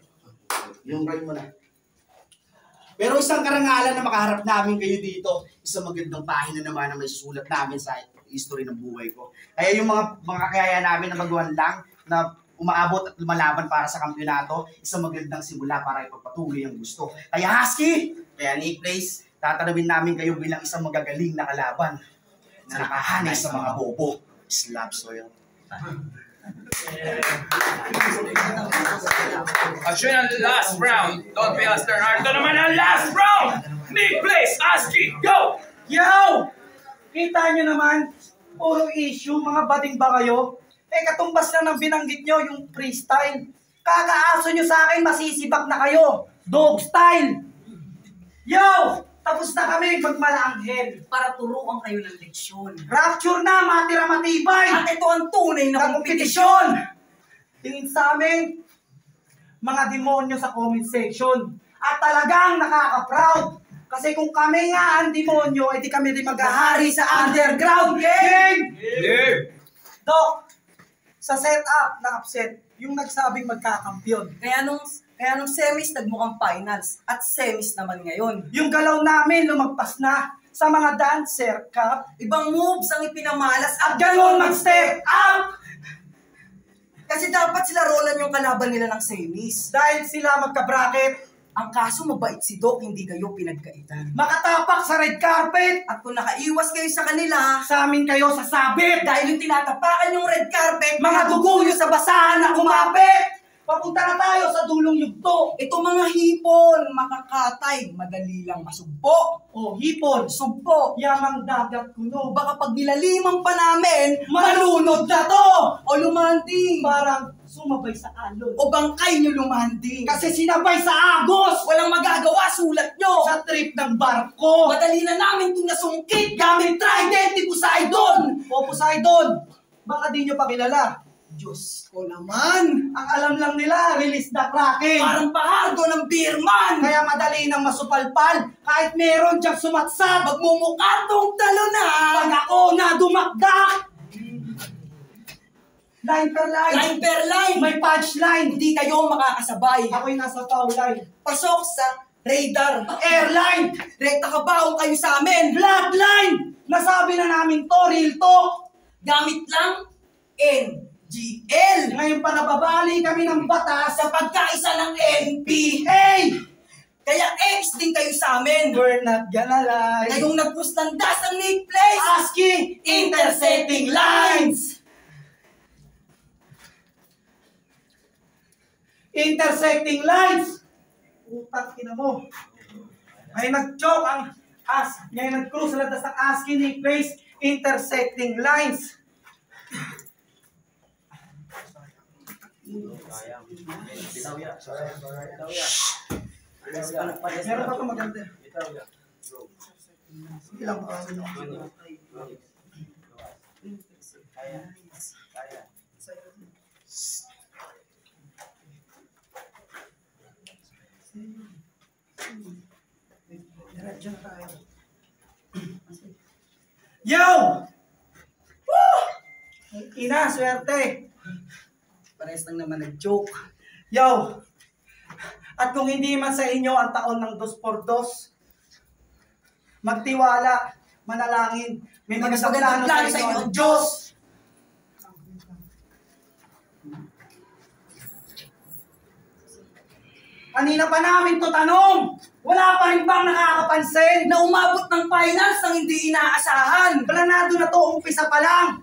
[SPEAKER 8] Yung right mo na. Pero isang karangalan na makaharap namin kayo dito, isang magandang pahina naman na may sulat namin sa history ng buhay ko. Kaya yung mga kaya namin na magawan lang, na umaabot at lumalaban para sa kampyonato, isang magandang simula para ipagpatuloy ang gusto. Kaya Husky, kaya Nick Place, tatanawin namin kayo bilang isang magagaling na kalaban na nakahanay sa mga bobo. Slap soil.
[SPEAKER 7] Actually, ang last round, don't be us, ito naman ang last round! Nick Place, Husky, go!
[SPEAKER 5] Yo! Kita nyo naman, puro issue, mga bading ba kayo? Katumbas lang ng binanggit nyo, yung freestyle. Kakaaso nyo sa akin, masisibak na kayo. Dog style! Yo! Tapos na kami magmalaanghel.
[SPEAKER 3] Para turuan kayo ng leksyon.
[SPEAKER 5] Rapture na, matira matibay!
[SPEAKER 3] At ito ang tunay na
[SPEAKER 5] kompetisyon! Tingin sa amin, mga demonyo sa comment section. At talagang nakaka-proud. Kasi kung kami nga ang demonyo, edi kami rin maghahari sa underground game! Dok, sa setup na upset, yung nagsabing magkakampyon.
[SPEAKER 3] Kaya nung semis, nagmukhang finals. At semis naman ngayon.
[SPEAKER 5] Yung galaw namin, lumagpas na sa mga dancer cup.
[SPEAKER 3] Ibang moves ang ipinamalas
[SPEAKER 5] at ganoon mag-step up!
[SPEAKER 3] Kasi dapat sila rolan yung kalaban nila ng semis.
[SPEAKER 5] Dahil sila magka-bracket.
[SPEAKER 3] Ang kaso mabait si Doc, hindi kayo pinagkaitan.
[SPEAKER 5] Makatapak sa red carpet.
[SPEAKER 3] At kung nakaiwas kayo sa kanila,
[SPEAKER 5] sa amin kayo sasabit.
[SPEAKER 3] Dahil yung tinatapakan yung red carpet,
[SPEAKER 5] mga duguyo sa basahan na kumapit. Papunta na tayo sa dulong yugto.
[SPEAKER 3] Ito mga hipon, makakatay, madali lang masugpo.
[SPEAKER 5] O hipon,
[SPEAKER 3] sugpo,
[SPEAKER 5] yamang dagat kuno.
[SPEAKER 3] Baka pag nilaliman pa namin,
[SPEAKER 5] malunod na to.
[SPEAKER 3] O lumanding.
[SPEAKER 5] Parang sumabay sa alon.
[SPEAKER 3] O bangkay nyo lumanding.
[SPEAKER 5] Kasi sinabay sa agos.
[SPEAKER 3] Walang magagawa, sulat nyo.
[SPEAKER 5] Sa trip ng barko.
[SPEAKER 3] Madali na namin itong nasungkit.
[SPEAKER 5] Gamit trident ni Poseidon. O Poseidon, baka di nyo pa kilala.
[SPEAKER 3] Diyos ko naman.
[SPEAKER 5] Ang alam lang nila, release the Kraken.
[SPEAKER 3] Parang pahardo ng beerman.
[SPEAKER 5] Kaya madali nang masupalpal. Kahit meron diyang sumatsat.
[SPEAKER 3] Magmumukatong talo na.
[SPEAKER 5] Pag ako na dumakdak. Line per line.
[SPEAKER 3] Line per line.
[SPEAKER 5] May punchline.
[SPEAKER 3] Hindi kayo makakasabay.
[SPEAKER 5] Ako'y nasa foul line.
[SPEAKER 3] Pasok sa radar.
[SPEAKER 5] Airline.
[SPEAKER 3] Rekta kabaong kayo sa amin.
[SPEAKER 5] Bloodline. Nasabi na namin to, real talk.
[SPEAKER 3] Gamit lang NGL.
[SPEAKER 5] Ngayon pa nababali kami ng batas
[SPEAKER 3] sa pagkaisa ng NPA. Kaya X din kayo sa amin.
[SPEAKER 5] We're not gonna lie.
[SPEAKER 3] Ngayong nag-push ng das ang Nick Place.
[SPEAKER 5] Husky, intersecting lines. Intersecting lines. Utang ina mo. May nag-joke ang ngayon nag-cruise sa ladas ng Husky, Nick Place. Intersecting lines. Meron pa ito maganda. Sige lang pa. Yo! Woo! Ina, swerte.
[SPEAKER 3] Parehas lang naman nag-joke.
[SPEAKER 5] Yo! At kung hindi man sa inyo ang taon ng 2x2, magtiwala, manalangin, may magandang plano sa inyo ang Diyos. Kanina pa namin to tanong. Wala pa rin bang nakakapansin
[SPEAKER 3] na umabot ng finals nang hindi inaasahan?
[SPEAKER 5] Planado na to, umpisa pa lang.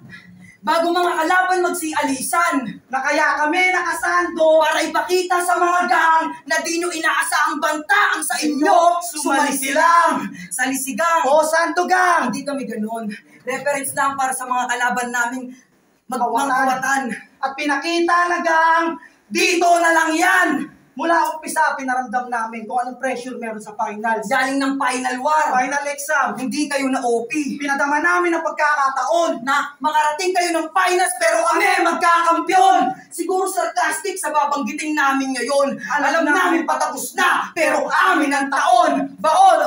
[SPEAKER 3] Bago mga kalaban magsialisan,
[SPEAKER 5] na kaya kami nakasando
[SPEAKER 3] para ipakita sa mga gang na di nyo inaasahang banta ang sa inyo,
[SPEAKER 5] sumalisilang.
[SPEAKER 3] Sa lisigang.
[SPEAKER 5] O santo gang.
[SPEAKER 3] Hindi kami ganun. Reference lang para sa mga kalaban naming magkawatan.
[SPEAKER 5] At pinakita na gang, dito na lang yan. Mula umpisa
[SPEAKER 3] isa, pinaramdam namin kung anong pressure meron sa finals.
[SPEAKER 1] Galing ng final war.
[SPEAKER 3] Final exam,
[SPEAKER 1] Hindi kayo na OP.
[SPEAKER 3] pinadama namin ang pagkakataon.
[SPEAKER 1] Na makarating kayo ng finals pero kami magkakampyon. Siguro sarcastic sa babanggiting namin ngayon. Alam namin patapos na pero amin ang taon. Baon!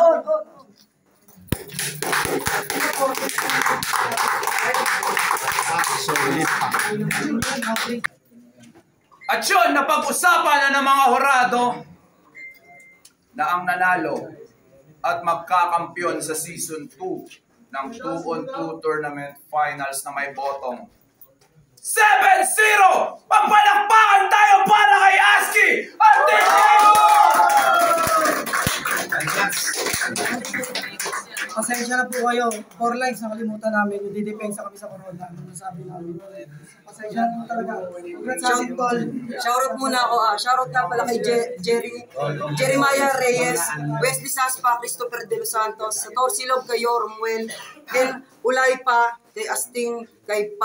[SPEAKER 7] At yun, napag-usapan na ng mga horado na ang nanalo at magkakampyon sa Season 2 ng 2-on-2 Tournament Finals na may botong 7-0! Pagpalakpakan tayo para kay Aski at Team
[SPEAKER 5] Pasensya na po kayo. 4 lines nakalimutan namin. Yung didepensa kami sa corona. Ano nasabi namin? Pasensya na talaga. Congrats sa akin, Tol.
[SPEAKER 1] Shoutout muna ako. Shoutout nga pala kay Jeremiah Reyes, Wesley Saspa, Christopher De Los Santos, sa Torsilog kay Yormuel, Ken Ulaypa, kay Asting, kay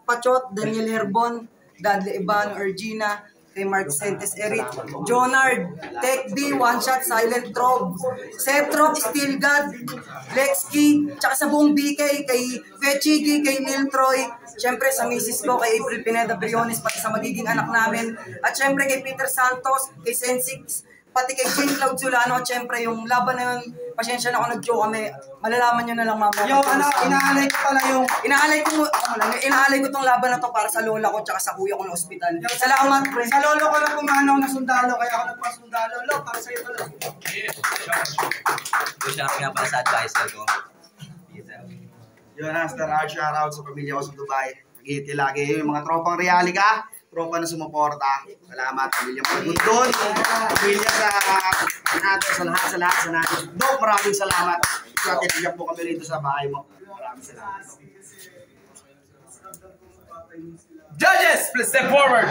[SPEAKER 1] Pachot, Daniel Herbon, Dudley Iban, Ergina, kay Mark Sentes Eric, Jonard, Tech B, One Shot, Silent Trob, Setrop, Steel God, Lexkey, tsaka sa buong BK, kay Fechigi, kay Neil Troy, syempre sa misis ko, kay April Pineda Briones, pati sa magiging anak namin, at syempre kay Peter Santos, kay Sensix, pati kay Jane Cloud Zulano, at syempre yung laban na yun, pasensya na ako nag-joke kami, malalaman nyo na lang mamaya.
[SPEAKER 3] Yung inaalay ko pala yung...
[SPEAKER 1] Inaalay ko tong laban na to para sa lola ko tsaka sa kuya ko ng ospital. Salamat, pre.
[SPEAKER 3] Sa lolo ko lang pumanaw na sundalo, kaya ako nagpasundalo. Lo, para sa'yo to, Lo.
[SPEAKER 9] Ito siya nga pala sa advisor ko.
[SPEAKER 8] Yun, Master Art, shoutout sa pamilya ko sa Dubai. Nag-iiti lagi. Yung mga tropang Realika, tropa na sumuporta. Salamat, pamilya mo doon. Pamilya sa lahat. Dok, maraming salamat. Sa tinigyan po kami rito sa bahay mo. Maraming salamat.
[SPEAKER 7] Judges, please step forward.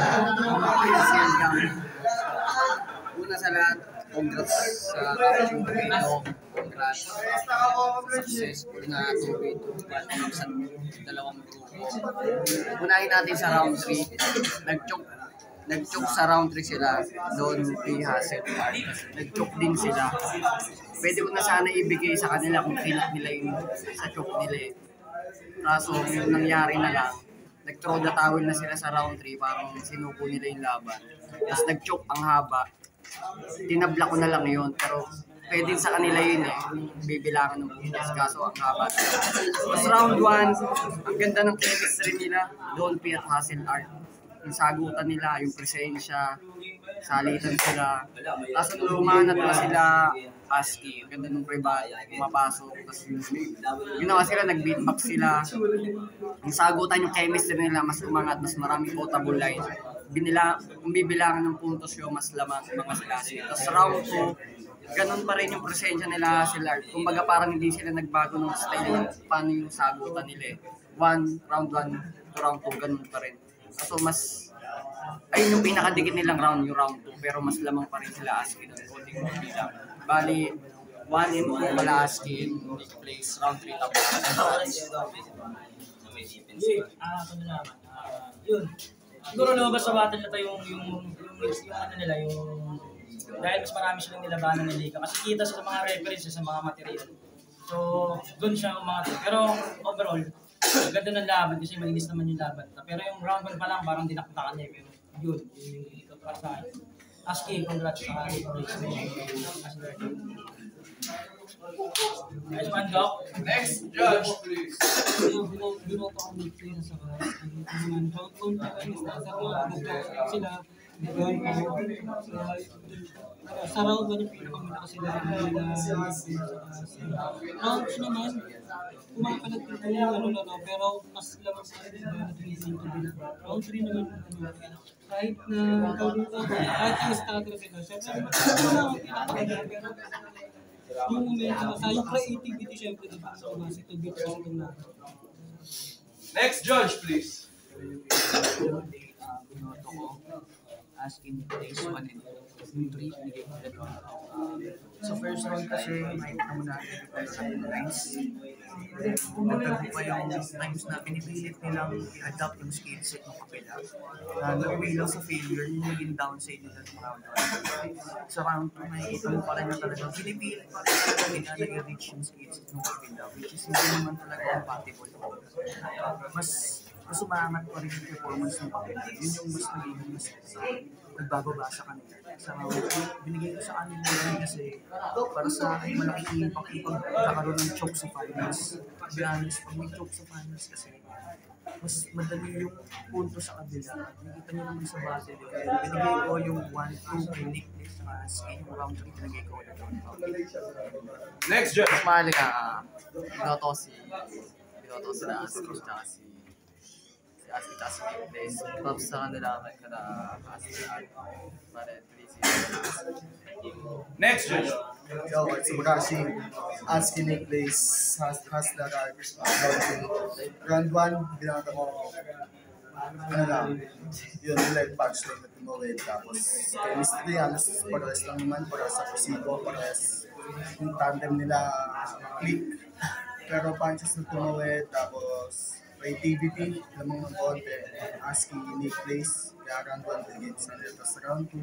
[SPEAKER 10] Una sa lahat, congrats sa Pilipino. Congrats successful na 2v2 sa dalawang grupo. Unahin natin sa round 3. Nag-choke sa round 3 sila. Doon Hassel. Nag-choke din sila. Pwede ko na sana ibigay sa kanila kung pinat nila yung sa choke nila eh. Kaso yung nangyari na lang, nag-throw the towel na sila sa round 3, parang sinuko nila yung laban. Tapos nag-choke ang haba. Tinabla ko na lang yun, pero pwede sa kanila yun eh, bibilangan ng puntos, kaso ang haba. Tapos round 1, ang ganda ng chemistry nila, Don P at Hassel Art. Yung sagutan nila, yung presensya, salitan sila. Tapos lumanat na sila, Husky, ang ganda ng private, pumapasok. Tapos ginawa sila, nag-beatbox sila. Yung sagutan, yung chemistry nila, mas umangat, mas maraming potable line. Kung bibilangan ng puntos yung mas lamang mga sila. Tapos round 2, ganun pa rin yung presensya nila sila. Kumbaga parang hindi sila nagbago ng style paano yung sagutan nila. Round 1 to round 2, ganun pa rin. So mas, ayun yung pinakadikit nilang round, yung round 2, pero mas lamang pa rin sila Aski ng konting bilang. Bali, 1 and 2 pala Aski in big place, round 3 tapos.
[SPEAKER 11] Yun. Siguro lumabas sa battle na tayo yung ano nila, dahil mas marami silang nilabanan ng liga. Kasi kita sa mga references sa mga material. So, doon siya umangat. Pero overall, ganda ng laban kasi malinis naman yung laban. Pero yung round 1 pa lang parang dinaktakan niya. Pero yun, yung para sa akin. Aski, congrats sa akin. Nice one, Doc.
[SPEAKER 7] Next judge, please.
[SPEAKER 5] Binoto kami clear sa sila. Sa round 1 yung pinakamalakas sila round 2 naman kumapalag dito yung ano na pero mas lamang sa round 3 naman kahit na kahit na starter sila syempre yung momentum sa yung creativity syempre diba so mas ito dito sa itong natin.
[SPEAKER 7] Next judge, please.
[SPEAKER 10] asking place 1 and 2. Yung 3, binigay ko ulit round. Sa first round kasi, makikita mo natin yung lines. Nagtago pa yung times na pinipilit nilang i-adapt yung skill set ng kapila. Nag-uwi lang sa failure, yung naging downside nila ng round 1. Sa round 2, makikita mo pa rin na talagang pinipilit pa rin talaga nila nag-reach yung skill set ng kapila, which is hindi naman talaga compatible. Mas umangat pa rin yung performance ng kapila. Yun yung mas naging mas nagbababa sa kanila. Sa binigay ko sa kanila yun kasi para sa akin malaking impact yung pagkakaroon ng choke sa finals. To be honest, pag may choke sa finals kasi mas madali yung punto sa kabila. Nakikita nyo naman sa battle yun. Binigay ko yung 1-2 kay Nick sa skin. Yung round 3 binigay ko ulit.
[SPEAKER 7] Next, Judge.
[SPEAKER 10] Mahali ka. Binoto sila Asko tsaka si Asko tsaka si Nick Place. Props sa kanila kada Asko para
[SPEAKER 7] Next, Judge.
[SPEAKER 8] Yo, it's Murashi. Asking Nick Place has the round 1, binata ko ano lang, yun like punch lang na tumawid. Tapos chemistry, alas pares lang naman, pares sa physico, pares yung tandem nila click. Pero punches na tumawid, tapos creativity, lamang ng konti, asking Nick Place, kaya round 1 binigay sa nila. Tapos round 2,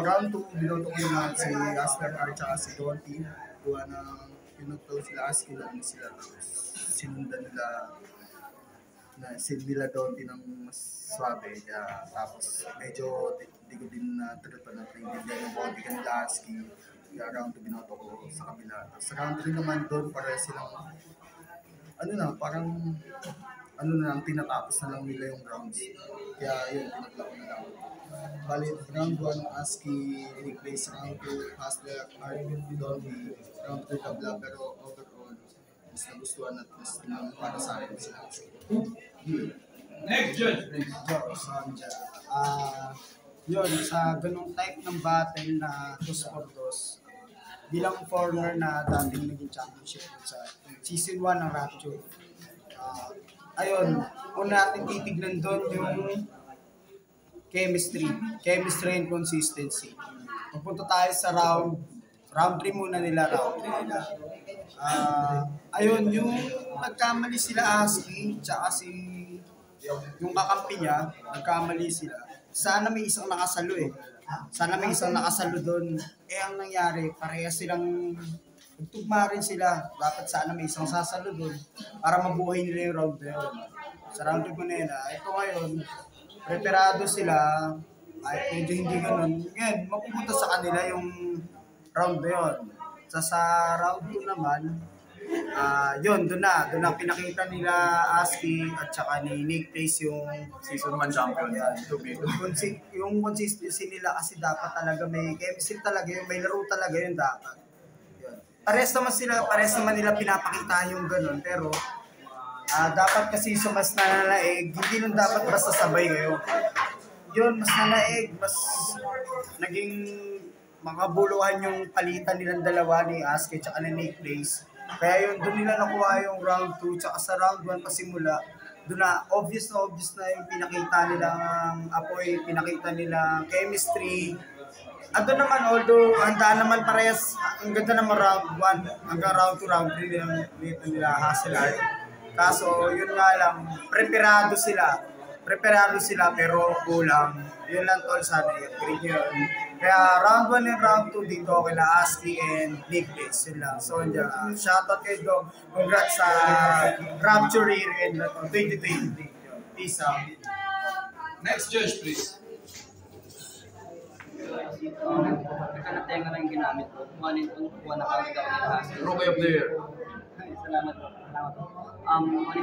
[SPEAKER 8] round 2, binoto ko naman si Asper R tsaka si Donty. Gawa ng pinagtaw sila Aski lang sila. Sinundan nila Donty ng mas swabe. Tapos medyo di ko din natulutan na pinagdiyan ng body kanila Aski. Kaya round 2 binoto ko sa kabila. Tapos round 3 naman doon para silang parang tinatapos na lang nila yung rounds. Kaya yun, pinagla ko na lang. Bali, round 1, Aski, Nick Place, round 2, Hustler, Arvin, Bidolby, round 3, Tabla, pero overall, mas nagustuhan at mas para sa akin sila.
[SPEAKER 7] Next, Judge.
[SPEAKER 5] Sanja. Yun, sa ganong type ng battle na 2-4-2, bilang foreigner na dating naging championship sa season 1 ng Rapture. Ayun, kung natin titignan doon yung chemistry and consistency. Pupunta tayo sa round 3 muna nila, ayun, yung nagkamali sila Aski, tsaka yung kakampi niya, nagkamali sila. Sana may isang nakasalo doon. Ang nangyari, parehas silang nagtugma rin sila. Dapat sana may isang sasalo doon para mabuhay nila yung round na yun. Sa round 2 na yun, ito ngayon, preparado sila, kahit medyo hindi ganun. Ngayon, mapupunta sa kanila yung round na yun. Sa round 2 naman, doon na pinakita nila Aski at saka ni Nick Place yung
[SPEAKER 7] season 1 champion.
[SPEAKER 5] Yung consistency nila kasi dapat talaga may chemistry talaga yun, may laro talaga yun dapat. Pares naman nila pinapakita yung ganun, pero dapat kasi mas nananaig, hindi lang dapat basta sabay kayo. Yun, mas nananaig, mas naging makabuluhan yung palitan nilang dalawa ni Aski at ni Nick Place. Kaya yun, doon nila nakuha yung round 2, tsaka sa round 1 pasimula, doon na obvious na yung pinakita nilang apoy, pinakita nilang chemistry. At doon naman, although handa naman parehas, ang ganda naman round 1 hanggang round 2, round 3 nila Hustler. Kaso yun nga lang, preparado sila pero kulang. Yun lang tol, sana i-agree nyo yun. Kaya round 1 and round 2 dito kila Aski and Nick Place. Yun lang. So shoutout kayo doon. Congrats sa Rapture year in 2020. Peace out.
[SPEAKER 7] Next, Judge, please.
[SPEAKER 10] Nagkanatenga na yung ginamit ko. Kuha na kagad ako nila Husky.
[SPEAKER 7] Rookie of the year.
[SPEAKER 10] Salamat po.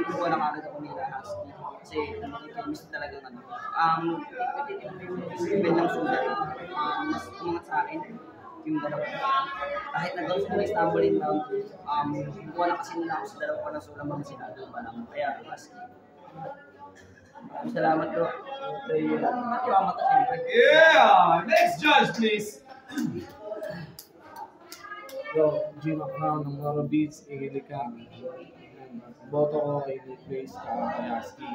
[SPEAKER 10] Kuha na kagad ako nila Husky. Kasi chemistry talaga natitignan mo yung level ng sulat. Mas umangat sa akin yung dalawa. Kahit nag-down sila na stumble in round 2, kuha na kasi nila ako sa dalawa pa ng sulang mga sinabi pa lang. Kaya Husky. Salamat po.
[SPEAKER 7] Yeah! Next, Judge, please.
[SPEAKER 12] Yo, Jim Akram ng Moro Beats, Igilika. Boto ko kay Nick Place, kay Aski.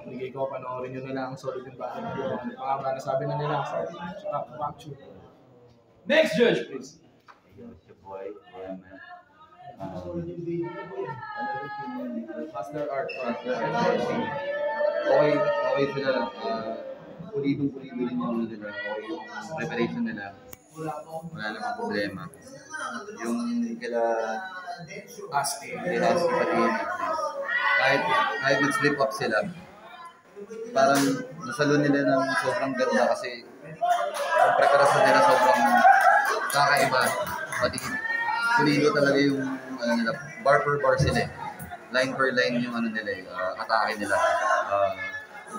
[SPEAKER 12] Bigay ko, panoorin nyo na lang ang solid yung battle na yun. Ano pa ba, nasabi na nila sa Rapture. Next judge, please. Master Art.
[SPEAKER 13] Okay sila. Pulidong-pulido rin yung ano nila. Okay yung preparation nila. Wala namang problema. Yung kila
[SPEAKER 12] Asti
[SPEAKER 13] pati kahit nag-slip up sila, parang nasalo nila ng sobrang ganda kasi yung preparasyon nila sobrang kakaiba. Pati pulido talaga yung ano nila, bar per bar sila. Line per line yung ano nila, atake nila.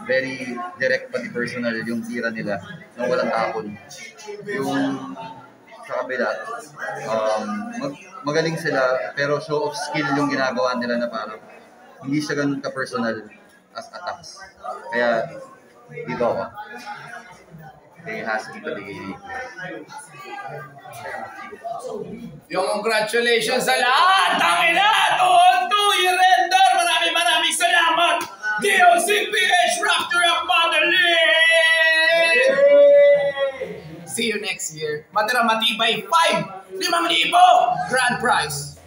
[SPEAKER 13] Very direct pati personal yung tira nila nang walang tapon. Yung sa kabila, magaling sila pero show of skill yung ginagawa nila na parang hindi siya ganun ka-personal as attacks. Kaya dito ako. They has to be
[SPEAKER 7] Yung congratulations sa lahat! Tangina! To i-render! Maraming salamat! DOCPH Rapture of Motherland! See you next year. Matira matibay 5,000 grand prize.